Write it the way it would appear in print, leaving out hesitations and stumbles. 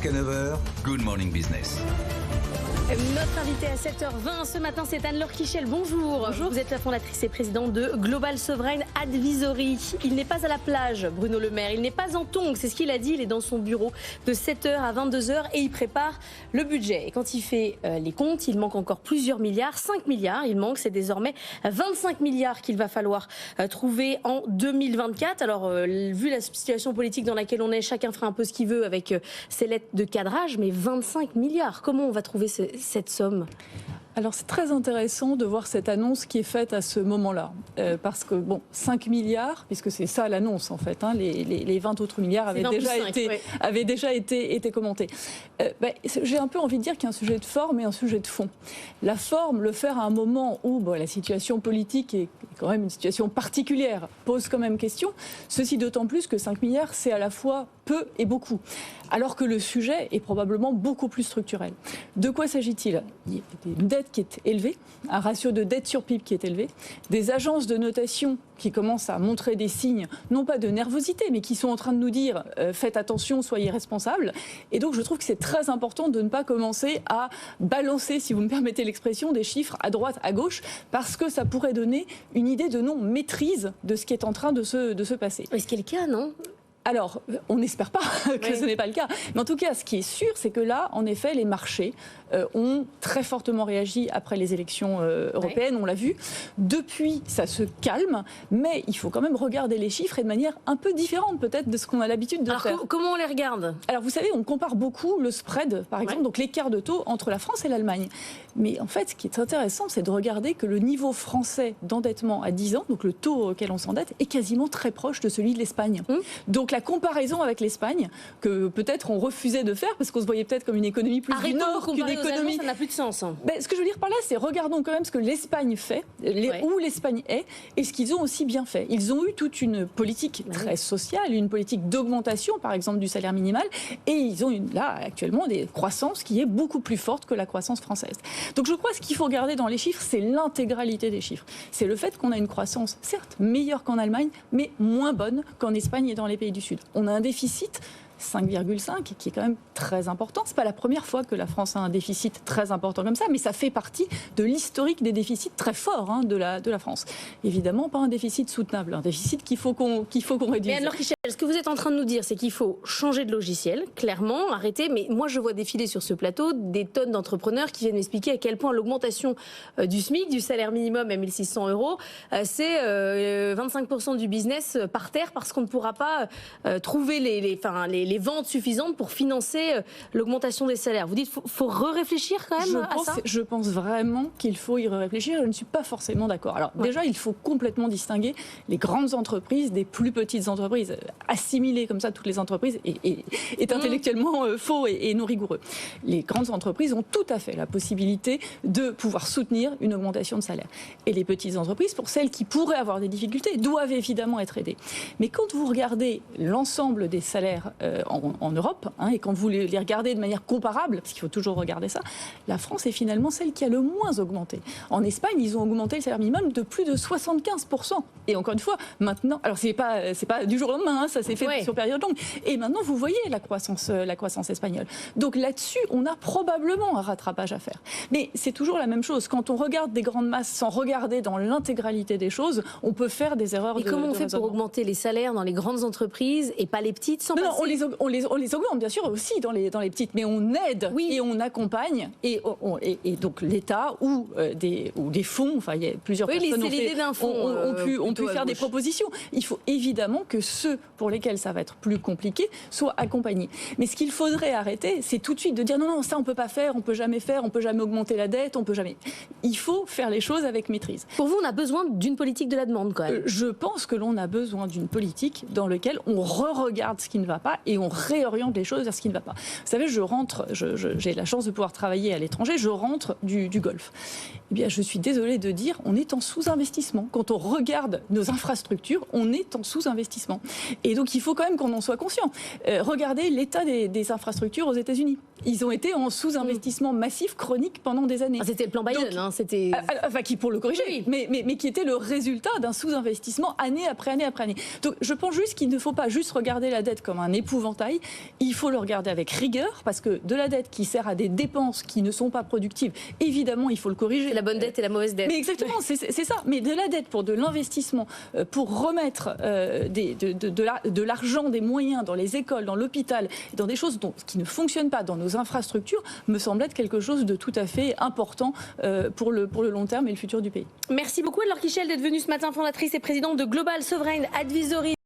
Jusqu'à 9h, Good Morning Business. Notre invitée à 7h20 ce matin, c'est Anne-Laure Kichel. Bonjour. Bonjour. Vous êtes la fondatrice et présidente de Global Sovereign Advisory. Il n'est pas à la plage, Bruno Le Maire. Il n'est pas en tongs, c'est ce qu'il a dit. Il est dans son bureau de 7h à 22h et il prépare le budget. Et quand il fait les comptes, il manque encore plusieurs milliards. 5 milliards, il manque. C'est désormais 25 milliards qu'il va falloir trouver en 2024. Alors, vu la situation politique dans laquelle on est, chacun fera un peu ce qu'il veut avec ses lettres de cadrage. Mais 25 milliards, comment on va trouver cette somme? Alors c'est très intéressant de voir cette annonce qui est faite à ce moment-là. Parce que, 5 milliards, puisque c'est ça l'annonce en fait, les 20 autres milliards avaient déjà été commentés. J'ai un peu envie de dire qu'il y a un sujet de forme et un sujet de fond. La forme, le faire à un moment où la situation politique est quand même une situation particulière, pose quand même question. Ceci d'autant plus que 5 milliards, c'est à la fois peu et beaucoup. Alors que le sujet est probablement beaucoup plus structurel. De quoi s'agit-il? Il y a une dette qui est élevée, un ratio de dette sur PIB qui est élevé, des agences de notation qui commencent à montrer des signes, non pas de nervosité, mais qui sont en train de nous dire faites attention, soyez responsables. Et donc je trouve que c'est très important de ne pas commencer à balancer, si vous me permettez l'expression, des chiffres à droite, à gauche, parce que ça pourrait donner une idée de non-maîtrise de ce qui est en train de se passer. Est-ce qu'il y a le cas, non ? Alors, on n'espère pas que ce n'est pas le cas. Mais en tout cas, ce qui est sûr, c'est que là, en effet, les marchés ont très fortement réagi après les élections européennes, on l'a vu. Depuis, ça se calme, mais il faut quand même regarder les chiffres et de manière un peu différente peut-être de ce qu'on a l'habitude de faire. Comment on les regarde? Alors, vous savez, on compare beaucoup le spread, par exemple, donc l'écart de taux entre la France et l'Allemagne. Mais en fait, ce qui est intéressant, c'est de regarder que le niveau français d'endettement à 10 ans, donc le taux auquel on s'endette, est quasiment très proche de celui de l'Espagne. Donc, la comparaison avec l'Espagne, que peut-être on refusait de faire parce qu'on se voyait peut-être comme une économie plus du Nord qu'une économie. Ça n'a plus de sens. Ce que je veux dire par là, c'est regardons quand même ce que l'Espagne fait, où l'Espagne est, et ce qu'ils ont aussi bien fait. Ils ont eu toute une politique très sociale, une politique d'augmentation, par exemple, du salaire minimal, et ils ont là actuellement des croissances qui est beaucoup plus forte que la croissance française. Donc je crois que ce qu'il faut regarder dans les chiffres, c'est l'intégralité des chiffres. C'est le fait qu'on a une croissance, certes, meilleure qu'en Allemagne, mais moins bonne qu'en Espagne et dans les pays du Sud. On a un déficit 5,5 qui est quand même très important. C'est pas la première fois que la France a un déficit très important comme ça, mais ça fait partie de l'historique des déficits très forts de la France. Évidemment, pas un déficit soutenable, un déficit qu'il faut qu'on réduise. Mais alors, Kichel, ce que vous êtes en train de nous dire, c'est qu'il faut changer de logiciel, clairement, arrêter. Mais moi, je vois défiler sur ce plateau des tonnes d'entrepreneurs qui viennent m'expliquer à quel point l'augmentation du SMIC, du salaire minimum à 1 600 €, c'est 25% du business par terre parce qu'on ne pourra pas trouver les ventes suffisantes pour financer l'augmentation des salaires. Vous dites qu'il faut réfléchir quand même à ça? Je pense vraiment qu'il faut y réfléchir. Je ne suis pas forcément d'accord. Alors déjà, il faut complètement distinguer les grandes entreprises des plus petites entreprises. Assimiler comme ça toutes les entreprises est intellectuellement faux et non rigoureux. Les grandes entreprises ont tout à fait la possibilité de pouvoir soutenir une augmentation de salaire. Et les petites entreprises, pour celles qui pourraient avoir des difficultés, doivent évidemment être aidées. Mais quand vous regardez l'ensemble des salaires en Europe, et quand vous les regardez de manière comparable, parce qu'il faut toujours regarder ça, la France est finalement celle qui a le moins augmenté. En Espagne, ils ont augmenté le salaire minimum de plus de 75%. Et encore une fois, maintenant, alors c'est pas du jour au lendemain, ça s'est fait sur période longue. Et maintenant, vous voyez la croissance espagnole. Donc là-dessus, on a probablement un rattrapage à faire. Mais c'est toujours la même chose. Quand on regarde des grandes masses sans regarder dans l'intégralité des choses, on peut faire des erreurs. Et comment on fait pour augmenter les salaires dans les grandes entreprises et pas les petites sans passer... On les augmente bien sûr aussi dans les petites, mais on aide et on accompagne et donc l'État ou des fonds, il y a plusieurs personnes ont pu faire des propositions. Il faut évidemment que ceux pour lesquels ça va être plus compliqué soient accompagnés. Mais ce qu'il faudrait arrêter, c'est tout de suite de dire non, ça on peut pas faire, on peut jamais augmenter la dette, on peut jamais. Il faut faire les choses avec maîtrise. Pour vous, on a besoin d'une politique de la demande quand même. Je pense que l'on a besoin d'une politique dans laquelle on re-regarde ce qui ne va pas et on réoriente les choses vers ce qui ne va pas. Vous savez, j'ai la chance de pouvoir travailler à l'étranger, je rentre du Golfe. Eh bien, je suis désolée de dire, on est en sous-investissement. Quand on regarde nos infrastructures, on est en sous-investissement. Et donc, il faut quand même qu'on en soit conscient. Regardez l'état des infrastructures aux États-Unis. ils ont été en sous-investissement massif chronique pendant des années. C'était le plan Biden, c'était... Enfin, qui pour le corriger, oui. mais qui était le résultat d'un sous-investissement année après année après année. Donc je pense juste qu'il ne faut pas juste regarder la dette comme un épouvantail, il faut le regarder avec rigueur, parce que de la dette qui sert à des dépenses qui ne sont pas productives, évidemment il faut le corriger. C'est la bonne dette et la mauvaise dette. Mais exactement, c'est ça. Mais de la dette pour de l'investissement, pour remettre de l'argent, des moyens dans les écoles, dans l'hôpital, dans des choses qui ne fonctionnent pas dans nos infrastructures, me semble être quelque chose de tout à fait important pour le long terme et le futur du pays. Merci beaucoup Anne-Laure Kiechel d'être venue ce matin, fondatrice et présidente de Global Sovereign Advisory.